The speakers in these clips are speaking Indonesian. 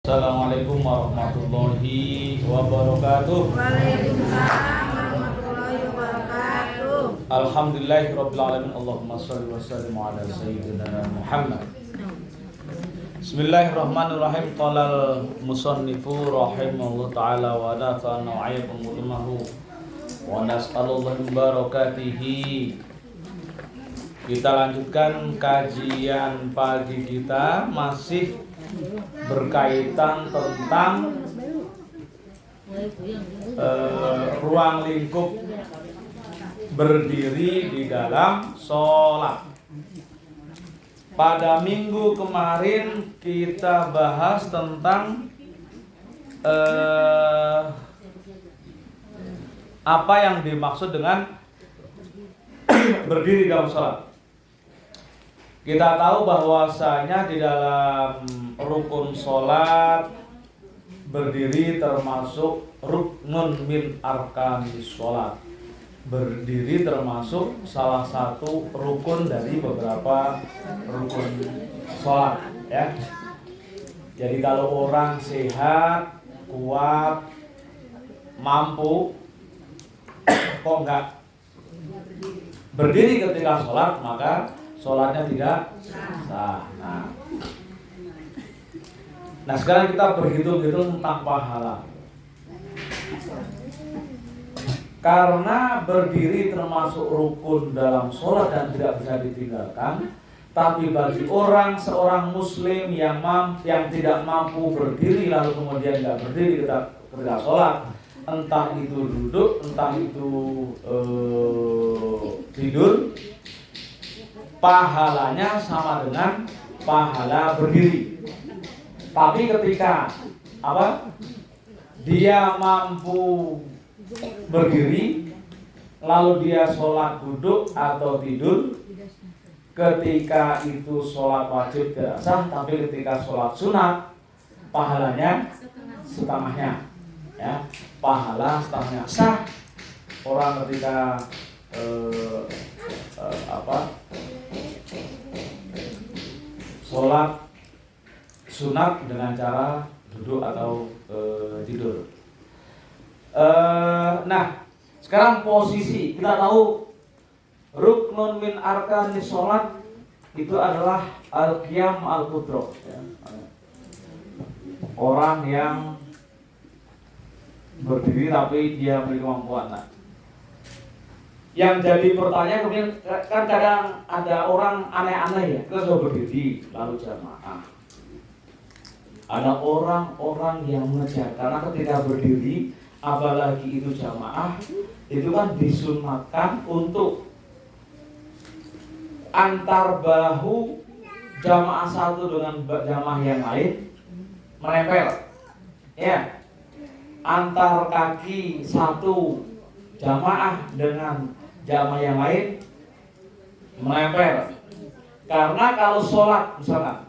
Assalamualaikum warahmatullahi wabarakatuh. Waalaikumsalam warahmatullahi wabarakatuh. Alhamdulillahirabbil alamin. Allahumma shalli wa sallim ala sayyidina Muhammad. Bismillahirrahmanirrahim. Qalal musannifu rahimahullah ta'ala wa nafa'ana wa ayyakum ulamahu wa nas'alullah min barakatihi. Kita lanjutkan kajian pagi kita, masih berkaitan tentang ruang lingkup berdiri di dalam sholat. Pada minggu kemarin kita bahas tentang apa yang dimaksud dengan berdiri dalam sholat. Kita tahu bahwasanya di dalam rukun sholat berdiri termasuk ruknun min arkanis sholat. Berdiri termasuk salah satu rukun dari beberapa rukun sholat, ya. Jadi kalau orang sehat, kuat, mampu, kok enggak berdiri ketika sholat, maka sholatnya tidak sah. Nah, sekarang kita berhitung-hitung tentang pahala. Karena berdiri termasuk rukun dalam sholat dan tidak bisa ditinggalkan, tapi bagi seorang muslim yang tidak mampu berdiri lalu kemudian tidak berdiri ketika sholat, entah itu duduk, entah itu tidur, pahalanya sama dengan pahala berdiri. Tapi ketika dia mampu berdiri lalu dia sholat duduk atau tidur, ketika itu sholat wajib tidak sah, tapi ketika sholat sunat pahalanya setengahnya, ya, pahala setengahnya sah. Orang ketika sholat sunat dengan cara duduk atau tidur. Nah, sekarang posisi kita tahu ruknun min arkanis sholat itu adalah al-qiyam al-qudroh, ya. Orang yang berdiri tapi dia memiliki kemampuan. Nah, yang jadi pertanyaan kemudian kan kadang ada orang aneh-aneh, ya, kita sudah berdiri lalu jamaah. Ada orang-orang yang mengejar karena ketika berdiri, apalagi itu jamaah, itu kan disunatkan untuk antar bahu jamaah satu dengan jamaah yang lain menempel, ya. Antar kaki satu jamaah dengan jamaah yang lain menempel. Karena kalau sholat misalkan,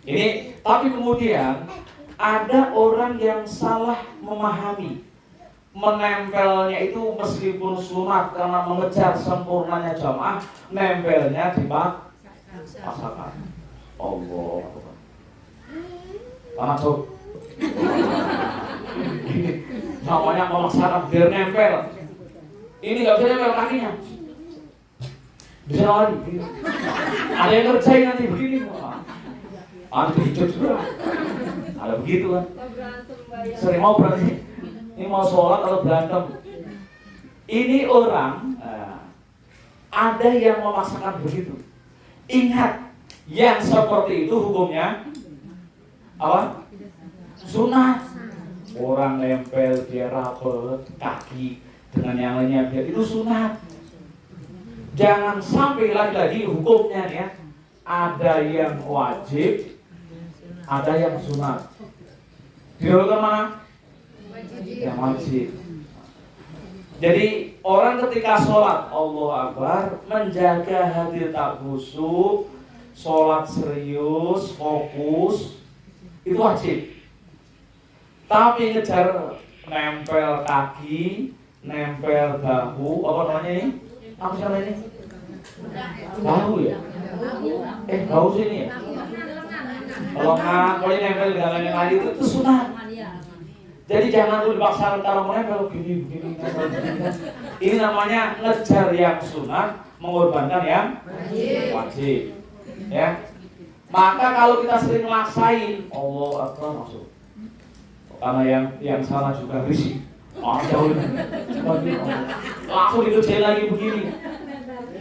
ini, tapi kemudian ada orang yang salah memahami, menempelnya itu meskipun sunat karena mengejar sempurnanya jamaah, nempelnya di pasakan. Allah, panas tuh. Namanya memaksakan biar nempel. Ini nggak bisa nempel kakinya, bisa lari. Ada yang ngerjain nanti begini, anti juga. Ada begitu kan? Sering mau berarti ini mau sholat atau berantem. Ini orang ada yang memaksakan begitu. Ingat, yang seperti itu hukumnya apa? Sunat. Orang nempel dia rapet kaki dengan yang lainnya, biar itu sunat. Jangan sampai lagi hukumnya, ya. Ada yang wajib, ada yang sunat. Dihulukan mana? Yang wajib. Jadi orang ketika sholat, Allahu Akbar, menjaga hati tak khusyuk, sholat serius, fokus, itu wajib. Tapi ngejar nempel kaki, nempel bahu, apa namanya ini? Apa sih namanya ini? Bahu, ya? Bahu sini ya? Kalau nggak, kalau nempel dengan yang lain itu sunat. Jadi jangan dulu dipaksakan kalau menempel begini. Ini namanya ngejar yang sunat, mengorbankan yang wajib. Ya. Maka kalau kita sering maksain, Allah Akbar masuk. Karena yang sana juga risih. Jauh langsung dikerjain lagi begini.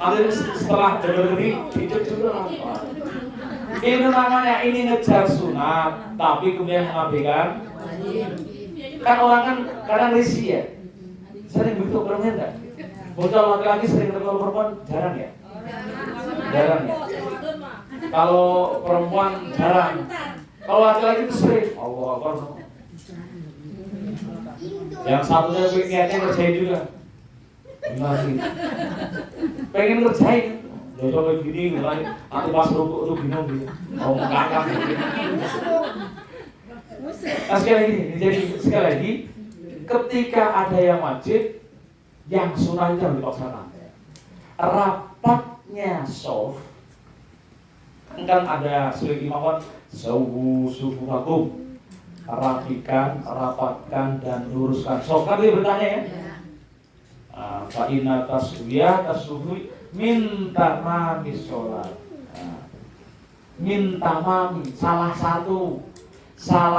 Nanti setelah dengar-dengar hidup juga. Ini namanya ini ngejar sunat, tapi kemudian mengabaikan. Kan orang kan kadang risih ya. Sering begitu perempuan enggak? Bocah laki-laki sering ketemu perempuan jarang ya? Jarang ya. Kalau perempuan jarang. Kalau laki-laki itu sering. Allah Akbar. Yang satunya niatnya ngerjain juga. Gimana pengen ngerjain. Udah coba gini, nanti pas rukuk bingung gitu. Mau ngangkat gitu. Nah sekali lagi, ketika ada yang wajib, yang sunnah itu harus dipaksakan. Rapatnya soft, kan ada sebagai imam sufufakum, rapikan, rapatkan dan luruskan. Soft kan dia bertanya ya. Fa inna taswiyah tasawwi minta mami sholat. Minta mami salah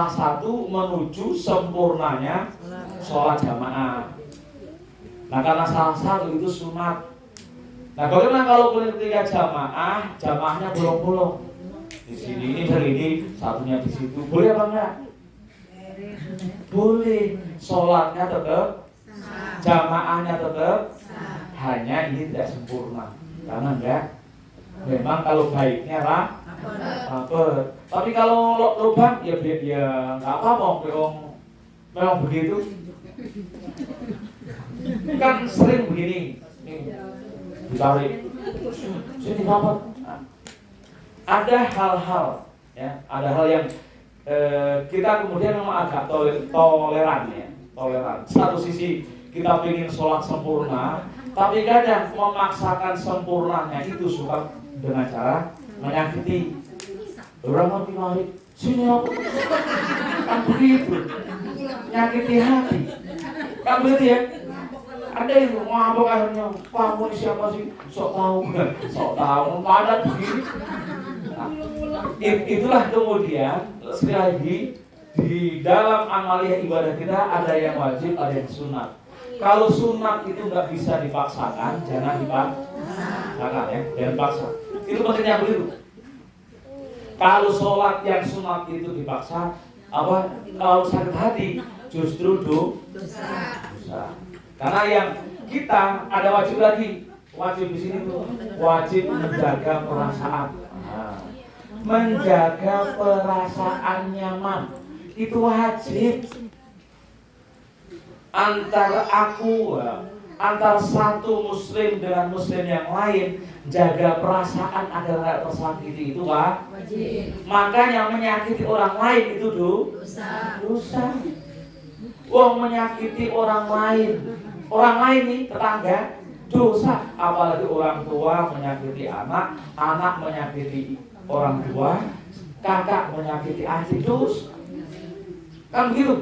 satu menuju sempurnanya sholat jamaah. Nah karena salah satu itu sunat. Nah bagaimana kalau ketika jamaahnya bolong-bolong? Di sini ini begini, satunya di situ. Boleh apa enggak? Boleh. Sholatnya tetap, jamaahnya tetap. Hanya ini tidak sempurna. Karena enggak. Memang kalau baiknya rapet. Tapi kalau lubang ya nggak apa-apa, memang begitu. Kan sering begini, ditarik, sini rapet. Ada hal-hal, ya, ada hal yang kita kemudian memang agak toleran ya, toleran. Satu sisi kita ingin sholat sempurna, tapi kadang memaksakan sempurnanya itu suka dengan cara menyakiti. Orang ditarik, sini apa? Kan begitu, nyakiti hati. Kan begitu ya? Ada yang ngambek akhirnya, kamu ini siapa sih? Sok tahu, padat begini. Nah, itulah kemudian sekali lagi di dalam amaliyah ibadah kita ada yang wajib, ada yang sunat. Kalau sunat itu nggak bisa dipaksakan, jangan dipaksakan ya, jangan paksa. Itu pentingnya begitu. Kalau sholat yang sunat itu dipaksa, kalau sakit hati justru dosa. Karena yang kita ada wajib lagi, wajib di sini tuh wajib menjaga perasaan, menjaga perasaan nyaman itu wajib. Antara satu muslim dengan muslim yang lain, jaga perasaan agar tidak tersakiti itu wajib. Makanya menyakiti orang lain itu dosa. Menyakiti orang lain nih tetangga dosa. Apalagi orang tua menyakiti anak menyakiti orang tua, kakak menyakiti adik, dosa. Kan begitu.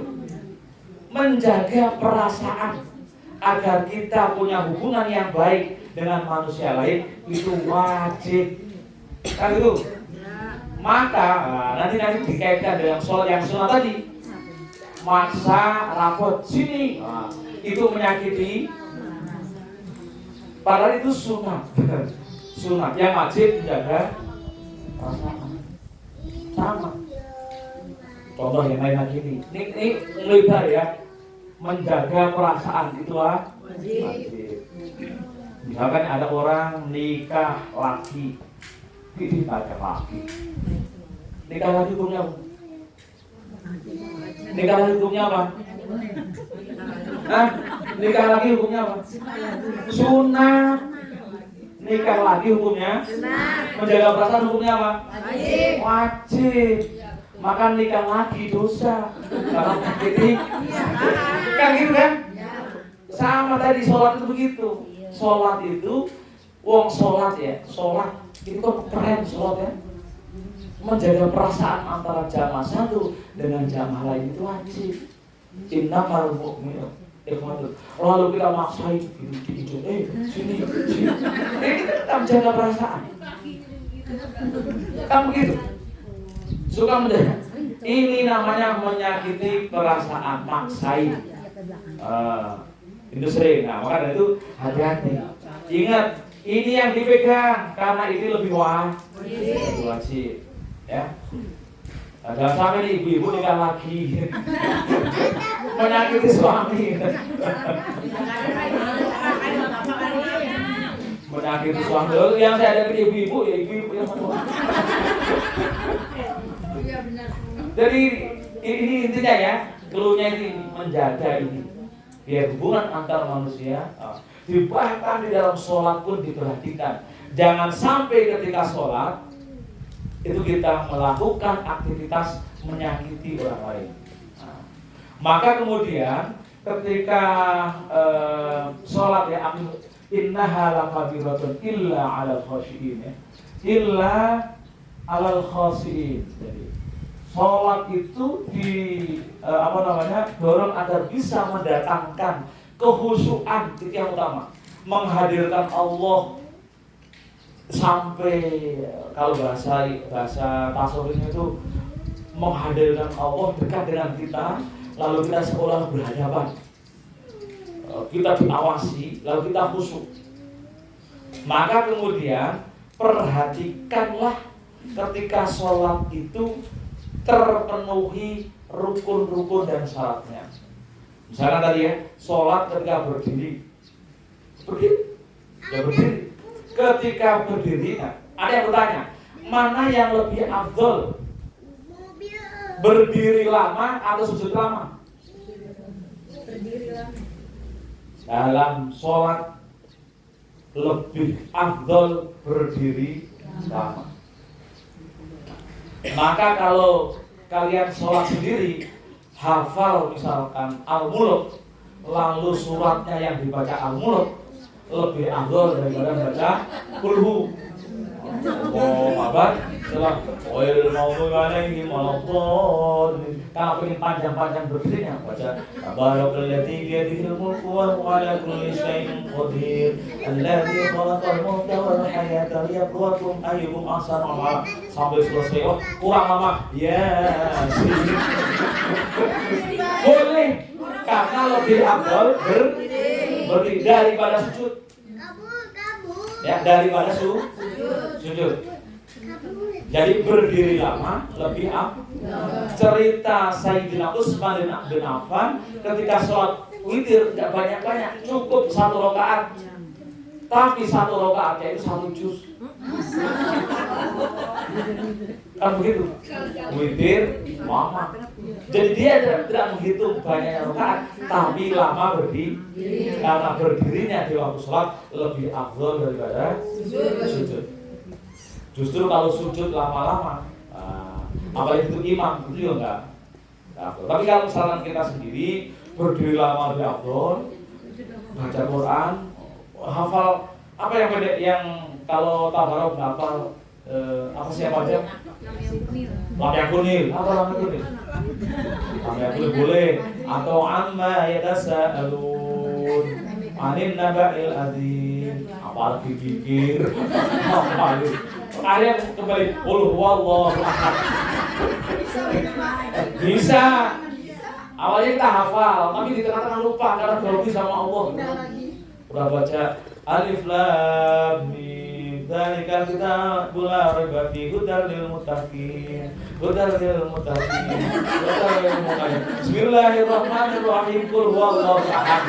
Menjaga perasaan agar kita punya hubungan yang baik dengan manusia lain itu wajib. Kan itu. Maka nanti dikaitkan dengan sholat yang sunat tadi. Maksa rapot sini, itu menyakiti. Padahal itu sunat. Sunat yang wajib menjaga perasaan. Sama. Contoh yang lain lagi ini lebar ya. Menjaga perasaan itu wajib. Misalkan ada orang nikah lagi, nikah lagi hukumnya apa? Nikah lagi hukumnya apa? Nikah lagi hukumnya apa? Sunat. Nikah lagi hukumnya? Menjaga perasaan hukumnya apa? Wajib. Maka nikah lagi dosa. Kalau ini kan gitu kan? Sama tadi sholat itu begitu. Sholat itu, sholat ya, sholat itu kan keren sholat ya. menjaga perasaan antara jamaah satu dengan jamaah lain itu wajib. Innamal mu'minun ikhwatun. Lalu kita maksain gitu, sini. Kita menjaga perasaan. Kan begitu. Suka menjaga. Ini namanya menyakiti perasaan, maksain. Itu sering. Nah, maka dari itu hati-hati. Ingat, ini yang dipegang karena ini lebih wajib. Ya. Jangan sampai nih ibu-ibu nikah lagi menyakiti suami. Menyakiti suami. Yang saya ada ibu-ibu ya ibu-ibu yang jadi ini intinya ya, cluenya ini menjaga ini biar hubungan antar manusia bahkan di dalam sholat pun diperhatikan. Jangan sampai ketika sholat itu kita melakukan aktivitas menyakiti orang lain. Maka kemudian ketika sholat ya, innaha lakabiratun illa 'alal khashiin ya. Illa 'alal khashiin. Jadi sholat itu dorong agar bisa mendatangkan kehusuan, itu yang utama. Menghadirkan Allah sampai kalau bahasa tasawufnya itu menghadirkan Allah dekat dengan kita, lalu kita seolah berhadapan, kita diawasi, lalu kita khusyuk. Maka kemudian perhatikanlah ketika sholat itu terpenuhi rukun-rukun dan syaratnya. Misalkan tadi ya, sholat ketika berdiri, ya berdiri. Ketika berdiri, ada yang bertanya, mana yang lebih afdol? Berdiri lama atau sujud lama? Berdiri lama. Dalam sholat lebih afdol berdiri lama. Maka kalau kalian sholat sendiri, hafal misalkan Al-Mulk, lalu suratnya yang dibaca Al-Mulk, lebih afdol daripada baca kulhu. Apa? Setelah oil mau mengalami malapun. Kalau ingin panjang-panjang berdirinya baca Tabarakalladzi biyadihil mulku wa huwa ala kulli syai'in qadir. Alladzi khalaqal mauta wal hayata liyabluwakum ayyukum ahsanu amala. Sampai selesai. Oh, kurang lama. Ya. Boleh. Karena lebih afdol berdiri daripada sujud. Ya, daripada sujud. Jadi berdiri lama lebih cerita Sayyidina Utsman bin Affan ketika sholat witir tidak banyak-banyak, cukup 1 rakaat. Tapi 1 rakaatnya itu 1 juz. Kan begitu? Witir lama. Jadi dia tidak menghitung banyaknya rakaat, tapi lama berdiri. Karena berdirinya di waktu sholat lebih afdal daripada sujud. Justru kalau sujud lama-lama, apalagi itu imam, itu juga enggak afdal. Tapi kalau misalkan kita sendiri berdiri lama lebih afdal, baca Quran, hafal apa yang beda, yang kalau tabarok hafal apa sih apa aja? Lampiang kunil. Apa lampiang kunil? Lampiang kunil boleh. Atau amma yatasaalun anin naba'il adzim. Apalagi pikir. Kalian kembali qul huwallahu ahad. Bisa. Awalnya kita hafal, tapi di tengah-tengah lupa karena grogi sama Allah. Udah baca alif lam mim. Dzalikal kitabul la raiba fihi hudal lil muttaqin. Bismillahirrahmanirrahim. Qul huwallahu ahad.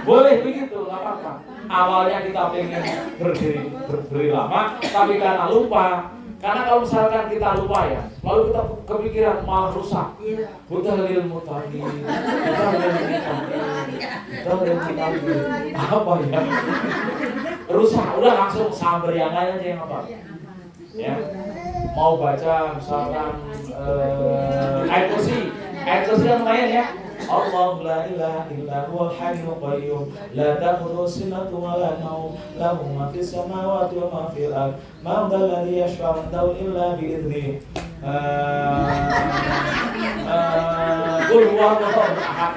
Boleh begitu, enggak apa-apa. Awalnya kita pengen berdiri lama, tapi karena lupa. Karena kalau misalkan kita lupa ya, lalu kita kepikiran malah rusak. Hudal lil muttaqin. Apa ya? Rusak, udah langsung sambar yang lain aja yang apa? Ya. Mau baca misalkan ayat kursi, Ayat kursi kan lumayan ya. Allah la ilaha illa huwal hayyul qayyum la ta'khudhuhu sinatun wa la nawm lahu ma fis samawati wa ma fil ardh man dhal ladzi yashfa'u 'indahu illa bi idhnihi qul huwallahu ahad.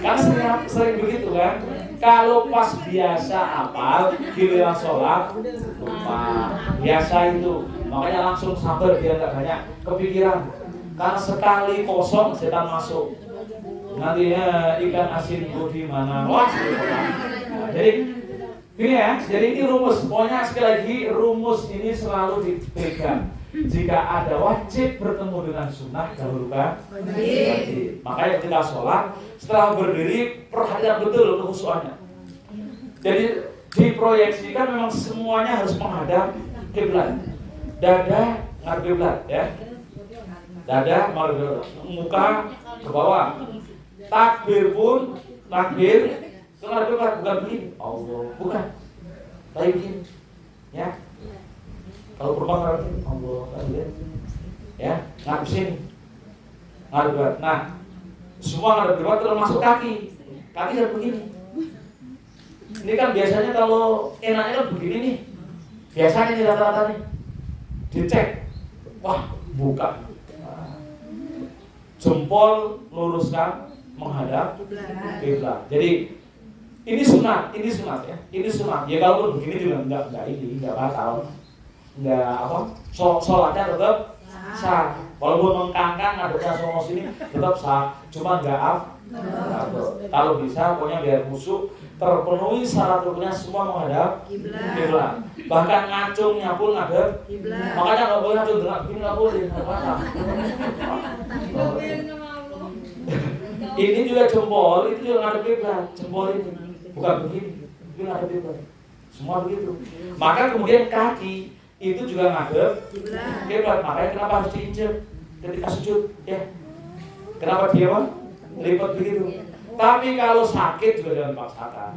Kan sering begitu kan. Kalau pas biasa apal, giliran sholat lupa. Biasa itu, makanya langsung sabar biar nggak banyak kepikiran. Karena sekali kosong setan masuk. Nantinya ikan asin di mana? Wah, nah, jadi gini ya. Jadi ini rumus. Pokoknya sekali lagi rumus ini selalu dipegang. Jika ada wajib bertemu dengan sunnah, dahulukan wajib. Makanya ketika sholat, setelah berdiri perhatikan betul kekhusyuannya. Jadi diproyeksikan memang semuanya harus menghadap kiblat. Dada ngadep kiblat ya. Dada menghadap muka ke bawah. Takbir pun takbir itu ngadep kiblat, bukan begini. Allah, bukan. Tapi begini. Ya. Kalau perempuan ngadep Allah, ya, ngadep sini. Ngadep kiblat. Nah, semua ngadep kiblat termasuk kaki. Kaki harus begini. Ini kan biasanya kalau enaknya kan begini nih. Biasanya nih rata-rata nih. Dicek. Wah, buka. Jempol luruskan menghadap kiblat. Jadi ini sunat ya. Ini sunat. Ya kalau begini juga enggak batal. Enggak apa? Sholatnya tetap sah. Walaupun mengkangkang ngadepnya sono sini tetap sah. Cuma enggak kalau bisa pokoknya biar khusyuk, terpenuhi syarat rukunnya semua menghadap kiblat. Bahkan ngacungnya pun ngadep kiblat. Makanya nggak boleh ngacung dengan begini, nggak boleh. Ini juga jempol, itu juga ngadep kiblat. Jempol ini bukan begini, itu ngadep kiblat. Semua begitu. Maka kemudian kaki itu juga ngadep kiblat. Makanya kenapa harus diinjek ketika sujud? Ya. Kenapa dia lipat begitu? Tapi kalau sakit juga jangan dipaksakan.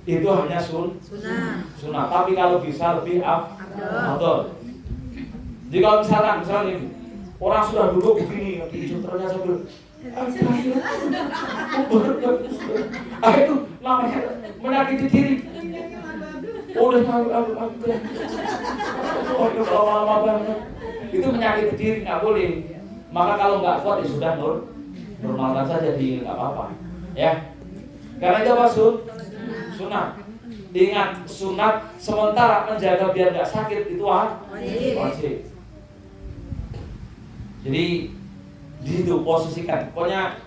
Itu hanya sunnah. Tapi kalau bisa lebih afdal. Jadi kalau misalkan ini orang sudah duduk begini, sutranya sambil itu namanya menyakiti diri. Udah lama banget. Itu menyakiti diri, nggak boleh. Maka kalau nggak kuat ya sudah normalkan saja, nggak apa-apa ya. Karena itu apa? Sunat. Ingat, sunat sementara menjaga biar nggak sakit itu wajib. Jadi di situ posisikan. Pokoknya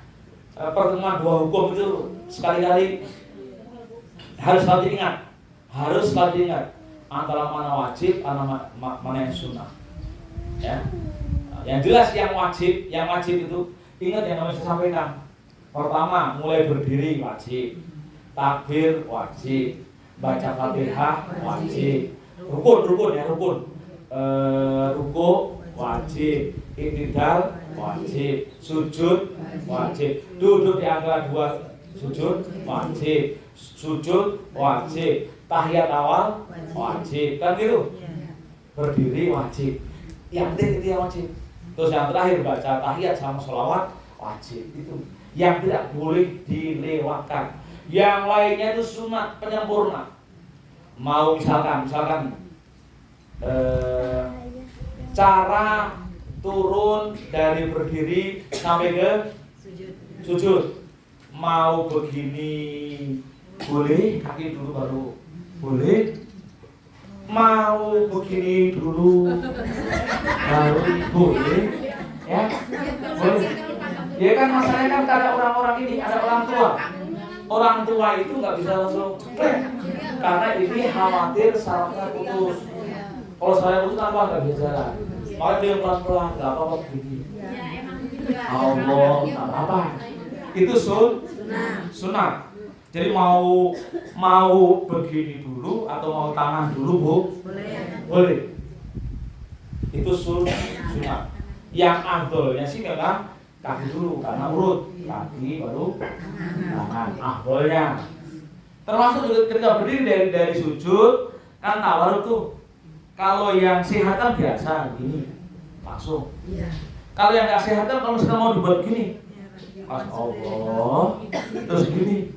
pertemuan dua hukum itu sekali-kali harus selalu diingat. Antara mana wajib, mana yang sunat. Ya. Yang jelas yang wajib itu ingat yang harus saya sampaikan. Pertama, mulai berdiri wajib, takbir wajib, baca Fatihah wajib, rukun ya. Ruku wajib, i'tidal wajib, sujud wajib, duduk di antara dua sujud wajib, sujud wajib, tahiyat awal wajib, kan gitu. Berdiri wajib. Yang penting itu yang wajib. Terus yang terakhir baca tahiyat sama sholawat wajib. Itu yang tidak boleh dilewatkan. Yang lainnya itu sunat penyempurna. Mau misalkan cara turun dari berdiri sampai ke sujud. Mau begini boleh, kaki dulu baru boleh. Mau begini dulu baru boleh, ya boleh. Ya kan masalahnya kan ada orang-orang ini, ada orang tua. Orang tua itu nggak bisa langsung ceplek, karena ini khawatir sarafnya putus. Kalau saya putus apa nggak bisa jalan. Makanya dia pelan-pelan, nggak apa-apa begini. Allah, nggak apa-apa. Itu sunat. Jadi mau begini dulu atau mau tangan dulu, Bu? Boleh. Itu sunat. Yang afdolnya sih memang kaki dulu karena urut, kaki baru tangan. Afdolnya. Termasuk juga ketika berdiri dari sujud kan tawaruk tuh. Kalau yang sehat kan biasa gini langsung. Kalau yang nggak sehat kan kalau misalkan mau dibuat gini, Mas Allah, terus gini,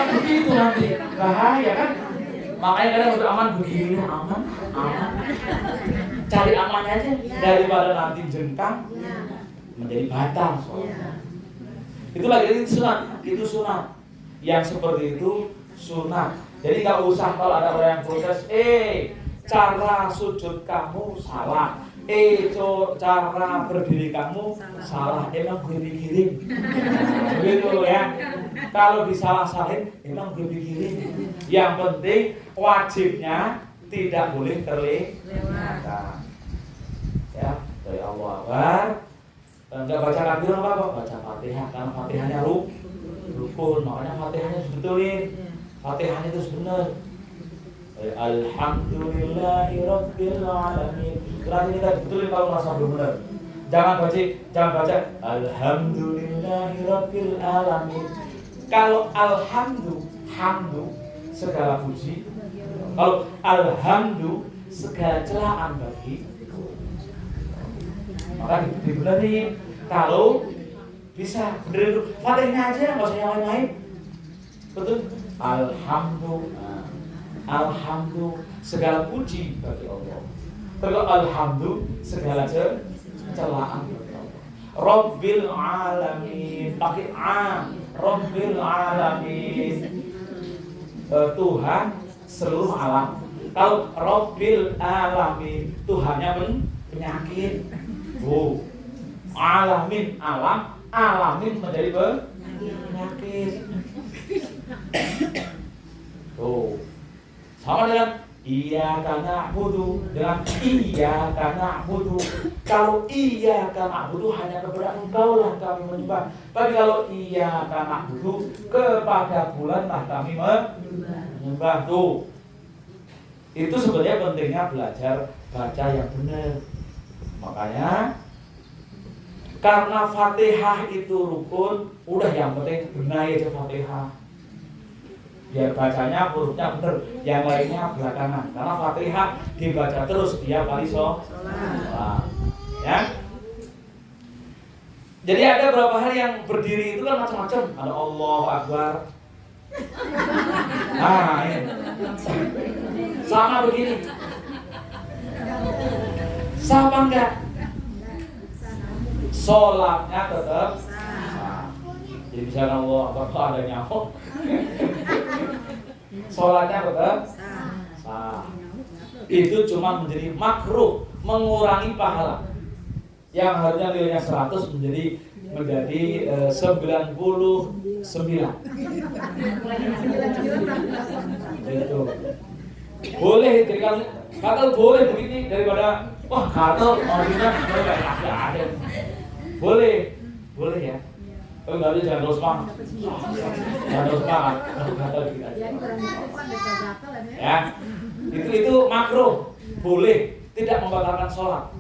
begitu nanti bahaya kan? Makanya kadang untuk aman begini, aman. Cari amannya aja daripada nanti jengkang menjadi batal. Itu lagi itu sunat. Yang seperti itu sunat. Jadi nggak usah kalau ada orang yang protes, cara sujud kamu salah. Cara berdiri kamu salah. Emang gue pikirin. Begitu ya. Kalau disalah-salahin, emang gue pikirin. Yang penting wajibnya tidak boleh terlewatkan. Ya, dari Allah Akbar. Enggak baca takbir apa? Baca Fatihah. Karena Fatihahnya rukun. Makanya Fatihahnya sebetulin. Fatihahnya terus benar. Alhamdulillahirabbil alamin. Berarti kita betulin kalau merasa belum benar. Jangan baca Alhamdulillahirabbil alamin. Kalau hamdu segala puji. Kalau alhamdu segala celaan bagi. Maka dibenerin. Kalau bisa benerin Fatihahnya aja, nggak usah yang lain-lain. Betul? Alhamdu segala puji bagi Allah. Terus alhamdu segala celaan bagi Allah. Rabbil alamin pakai Rabbil alamin, Tuhan seluruh alam. Kalau Rabbil alamin Tuhannya penyakit. Alamin alamin menjadi penyakit. Sama dengan iyyaka na'budu dengan iyyaka na'budu. Kalau iyyaka na'budu hanya kepada Engkau lah kami menyembah. Tapi kalau iyyaka na'budu kepada bulan lah kami menyembah. Itu sebenarnya pentingnya belajar baca yang benar. Makanya karena Fatihah itu rukun, udah yang penting benahi aja Fatihah. Biar bacanya hurufnya benar, yang lainnya belakangan. Karena Fatihah dibaca terus tiap kali sholat. Ya. Jadi ada beberapa hal yang berdiri itu kan macam-macam. Ada Allahu Akbar. Nah, ini. Sama begini. Sama enggak? Sholatnya tetap sah. Jadi misalkan Allah Akbar ada nyamuk, sholatnya tetap sah. Itu cuma menjadi makruh, mengurangi pahala. Yang harusnya nilainya 100 menjadi 99. Itu boleh, jadi kalau boleh begini daripada wah gatel original nggak ada. Boleh ya. Enggak bisa jangan terus semangat. Jangan terus semangat. Gatel gitu aja. Ya. Itu makruh. Boleh, tidak membatalkan sholat.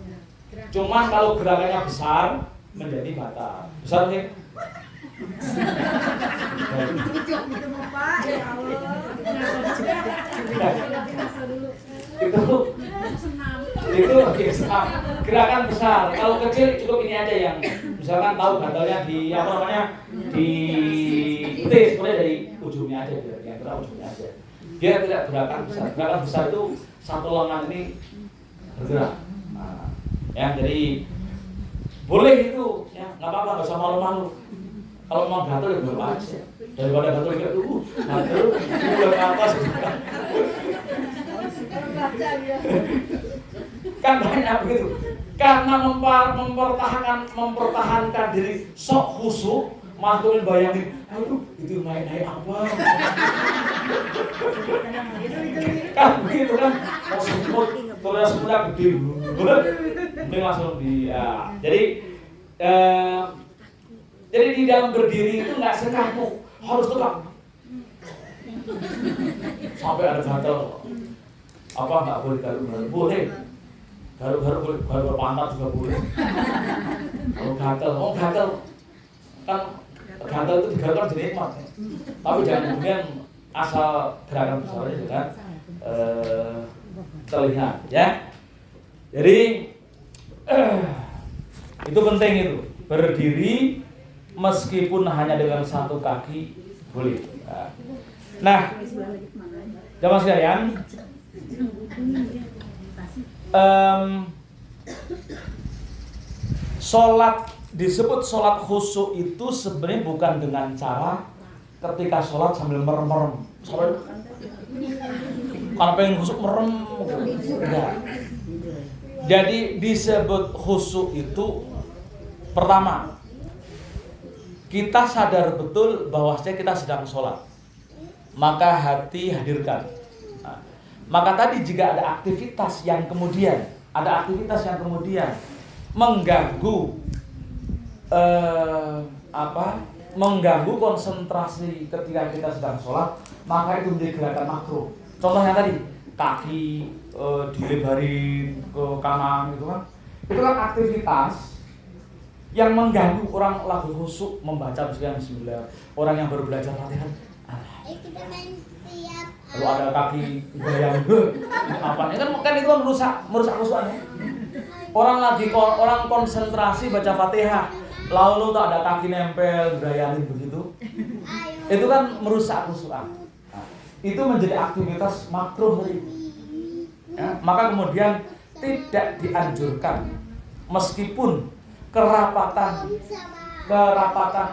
Cuman kalau gerakannya besar menjadi batal. Besar nih. Itu gerakan besar. Kalau kecil cukup ini aja yang misalkan tahu gatalnya di di betis, kemudian dari ujungnya aja, yang kena ujungnya aja. Dia tidak gerakan besar. Gerakan besar itu satu lengan ini bergerak. Nah, ya jadi boleh itu, ya nggak apa-apa, nggak usah malu-malu. Kalau mau gatal ya baru aja. Daripada gatal kayak gatal, buat apa sih? Kan banyak begitu. Karena mempertahankan diri sok khusyuk, malah bayangin, aduh itu naik apa? Kan begitu kan? Mau semut, terus semutnya gede, mending langsung dia. Jadi di dalam berdiri itu nggak sekaku, harus tegak. Sampai ada gatal, apa nggak boleh garu-garu? Boleh. Garu-garu berpantat juga boleh. Kalau gatal kan gatal itu digarukan jadi nikmat. Ya. Tapi jangan kemudian asal gerakan besarnya juga terlihat, ya. Jadi Itu penting itu. Berdiri meskipun hanya dengan satu kaki boleh. Nah, jamaah sekalian, sholat disebut sholat khusyuk itu sebenarnya bukan dengan cara ketika sholat sambil merem-merem, sambil kalau pengen khusyuk merem, enggak. Jadi disebut khusyuk itu pertama kita sadar betul bahwasanya kita sedang sholat, maka hati hadirkan. Nah, maka tadi jika ada aktivitas yang kemudian mengganggu mengganggu konsentrasi ketika kita sedang sholat, maka itu menjadi gerakan makruh. Contohnya tadi kaki dilebarin ke kanan gitu kan, itu kan aktivitas yang mengganggu orang lagi khusyuk membaca bismillah, orang yang baru belajar Fatihah. Lalu ada kaki goyang, apa kan itu merusak khusyuknya. Orang konsentrasi baca Fatihah, lalu tak ada kaki nempel goyangin begitu, itu kan merusak khusyuk. Nah, itu menjadi aktivitas makruh ya, maka kemudian tidak dianjurkan meskipun kerapatan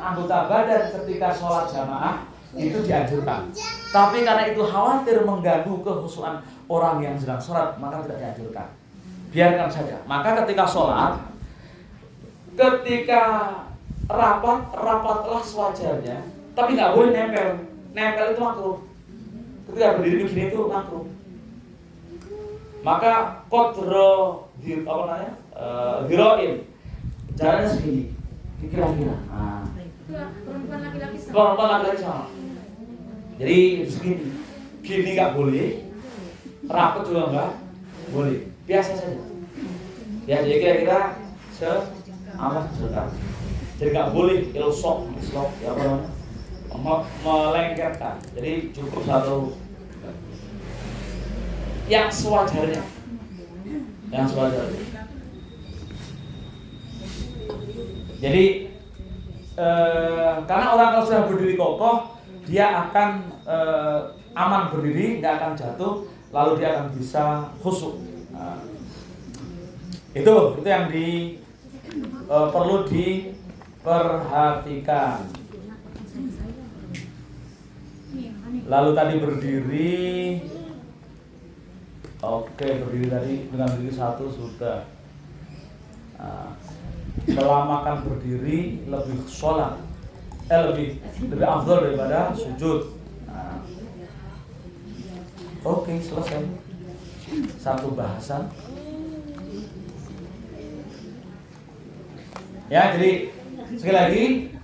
anggota badan ketika sholat jamaah itu dianjurkan. Tapi karena itu khawatir mengganggu kekhusyuan orang yang sedang sholat, maka tidak dianjurkan. Biarkan saja. Maka ketika sholat, ketika rapatlah sewajarnya, tapi nggak boleh nempel. Nempel itu makruh. Ketika berdiri begini itu makruh. Maka dhiroin jalannya segini, kira-kira. Nah. Perempuan laki-laki sama. Jadi segini, gini nggak boleh, rapat juga nggak boleh, biasa saja. Ya jadi kira-kira sebentar. Jadi nggak boleh ilsok, ya apa namanya, melengketkan. Jadi cukup satu yang sewajarnya. Jadi karena orang kalau sudah berdiri kokoh, dia akan aman berdiri, nggak akan jatuh, lalu dia akan bisa khusyuk. Nah, itu yang perlu diperhatikan. Lalu tadi berdiri, oke, berdiri tadi dengan diri satu sudah. Nah, setelah makan berdiri lebih sholat, lebih afdal daripada sujud. Nah, oke, selesai satu bahasan. Ya, jadi sekali lagi,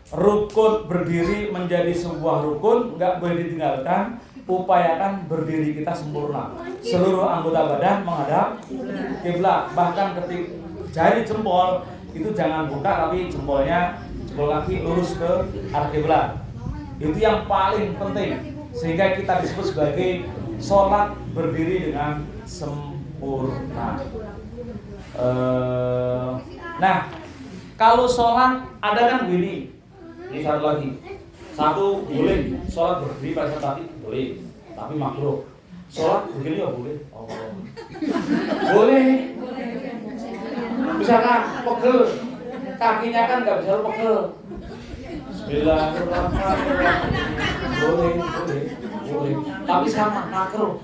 rukun berdiri menjadi sebuah rukun, nggak boleh ditinggalkan. Upayakan berdiri kita sempurna, seluruh anggota badan menghadap kiblat. Bahkan ketika jari jempol itu jangan buka, tapi jempol kaki lurus ke arah kiblat. Itu yang paling penting, sehingga kita disebut sebagai sholat berdiri dengan sempurna. Nah, kalau sholat ada kan begini. Ini satu lagi. Satu boleh sholat berdiri pada saat tadi boleh, tapi makruh. Sholat begini ya boleh. Oh, boleh. Misalkan pegel, kakinya kan nggak bisa pegel. Bismillahirrahmanirrahim. Boleh. Tapi sama makruh.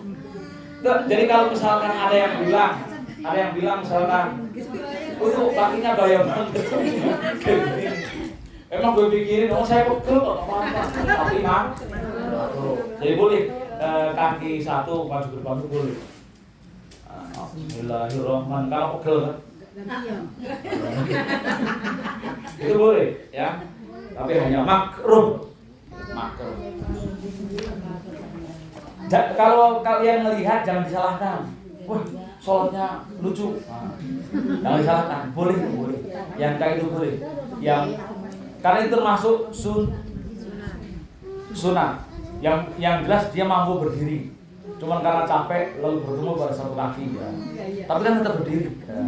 Jadi kalau misalkan ada yang bilang misalkan, kakinya bayang banget. Emang gue pikirin, saya pegel kok, tapi makruh. Jadi boleh kaki satu maju ke depan itu boleh. Bismillahirrahmanirrahim. Kalau pegel kan? Itu boleh, ya. Tapi hanya makruh. Kalau kalian melihat jangan disalahkan. Wah, sholatnya lucu. Jangan disalahkan. Boleh. Yang kayak itu boleh. Karena itu termasuk sunnah. Yang jelas dia mampu berdiri. Cuman karena capek lalu bertemu pada satu kaki. Ya. Tapi kan tetap berdiri. Ya.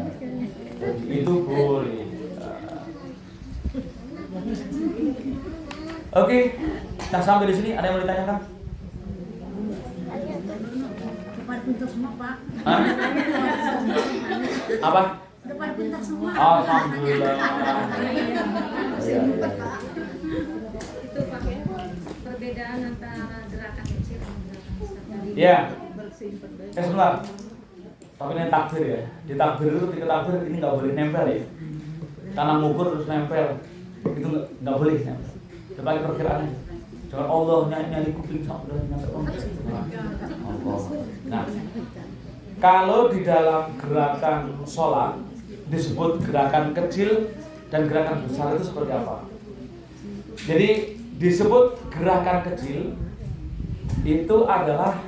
Itu boleh. Oke, nah sampai di sini ada yang mau ditanyakan? Depan pintar semua, Pak. Hah? Apa? Depan pintar semua. Alhamdulillah. Iya. Itu pakai perbedaan antara gerakan kecil dan gerakan besar tadi. Iya. Sebentar. Tapi ini takbir ya. Di takbir itu ketika takbir ini nggak boleh nempel ya. Karena ngukur terus nempel itu nggak boleh. Itu pakai perkiraan aja. Jangan Allah nyanyi kuping sampai nyampe Allah. Nah, kalau di dalam gerakan sholat disebut gerakan kecil dan gerakan besar itu seperti apa? Jadi disebut gerakan kecil itu adalah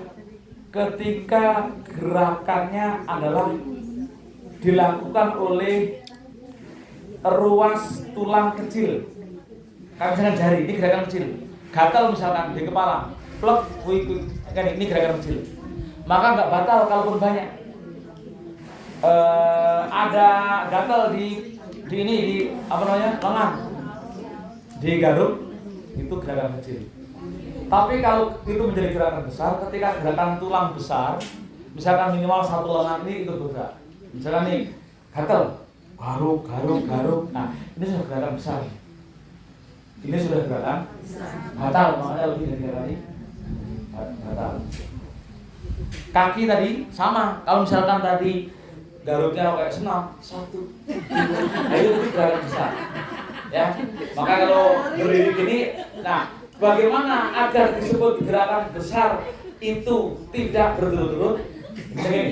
ketika gerakannya adalah dilakukan oleh ruas tulang kecil. Kayak misalkan jari, ini gerakan kecil. Gatal misalkan di kepala, plek, kan ini gerakan kecil. Maka nggak batal kalaupun banyak. Ada gatal di apa namanya, lengan, di garuk, itu gerakan kecil. Tapi kalau itu menjadi gerakan besar, ketika gerakan tulang besar, misalkan minimal satu lengan ini itu bergerak. Misalkan nih gatal, garuk. Nah, ini sudah gerakan besar. Ini sudah gerakan batal, makanya lebih dari gerakan ini batal. Kaki tadi sama, kalau misalkan tadi garuknya kayak senam, 1, 2, itu gerakan besar. Ya, maka kalau berdiri gini, nah bagaimana agar disebut gerakan besar itu tidak berturut-turut? Misalnya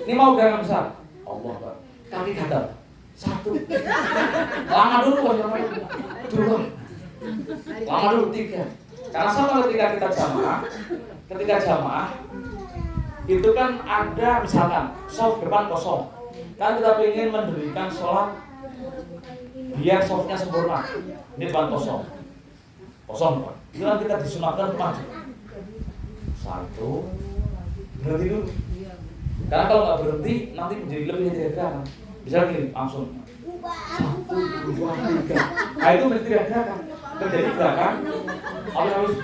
ini mau gerakan besar, Allah Akbar, kaki gatal, 1, lama dulu, 2, lama dulu 3. Karena sama ketika kita jamaah itu kan ada misalkan soft depan kosong, kan kita ingin mendirikan sholat biar softnya sempurna. Ini depan kosong Pak. Itu kan kita disunatkan maju 1, berhenti dulu. Karena kalau nggak berhenti nanti menjadi lebih dari gerakan. Bisa gini langsung 1, 2, 3. Nah itu menjadi tidak gerakan. Terjadi gerakan harus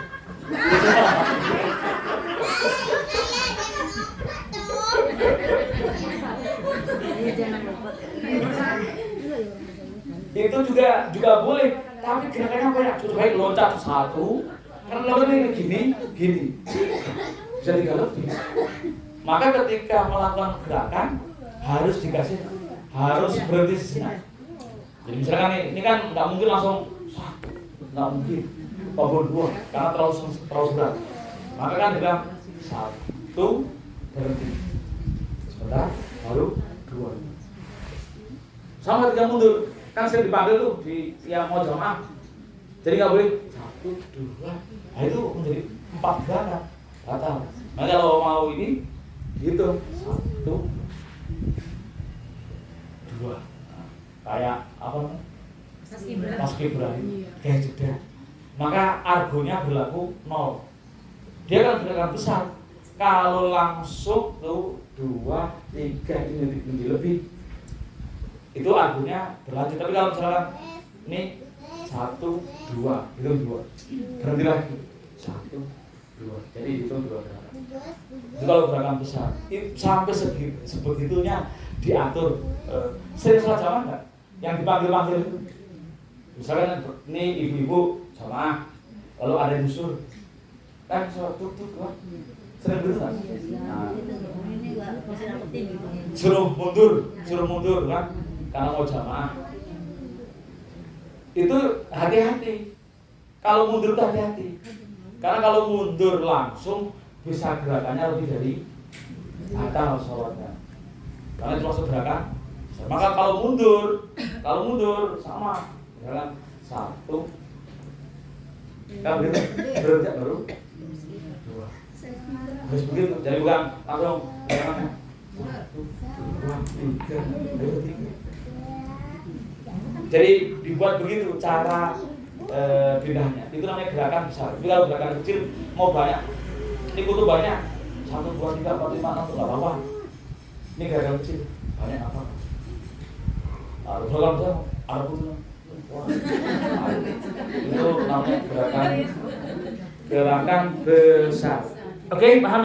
itu juga boleh, tapi gerakannya apa ya? Coba baik loncat 1, karena loncatnya gini, bisa 3 lebih. Maka ketika melakukan gerakan harus berhenti sejenak. Jadi misalkan ini kan nggak mungkin langsung 1, nggak mungkin, apapun 2, karena terlalu berat. Maka kan bilang 1, berhenti sebentar, baru 2. Sama ketika mundur, kan saya dipanggil tuh di yang mau jamaah, jadi nggak boleh 1, 2. Nah itu menjadi 4 gerakan batal. Nah kalau mau ini gitu 1, 2. Kayak apa namanya? Paskibra. Kayak jeda. Maka argonya berlaku 0. Dia kan gerakan besar. Kalau langsung tuh 2, 3 ini lebih, itu argonya berlanjut. Tapi kalau misalkan ini 1, 2, itu 2, berhenti lagi 1, 2. Jadi itu 2 gerakan. Itu kalau gerakan besar. Sampai sebegitunya diatur. Sering salah jamaah nggak? Yang dipanggil itu. Misalkan ini ibu-ibu jamaah, lalu ada yang nyusul, kan tuk, sering begitu nggak? Nah, suruh mundur kan? Karena mau jamaah. Itu hati-hati. Kalau mundur itu hati-hati. Karena kalau mundur langsung bisa gerakannya lebih dari batal sholatnya. Karena itu maksud gerakan. Maka kalau mundur sama gerakan 1, kan berhenti baru 2. Harus begitu. Jadi bukan langsung gerakannya 1, 2, 3, baru 3. Jadi dibuat begitu cara pindahnya. Itu namanya gerakan besar. Tapi kalau gerakan kecil mau banyak, ini butuh banyak 1, 2, 3, 4, 5, 6 itu nggak apa-apa. Ini gerakan kecil banyak apa? Harus kalau bisa ada pun. Itu namanya gerakan besar. Oke, paham?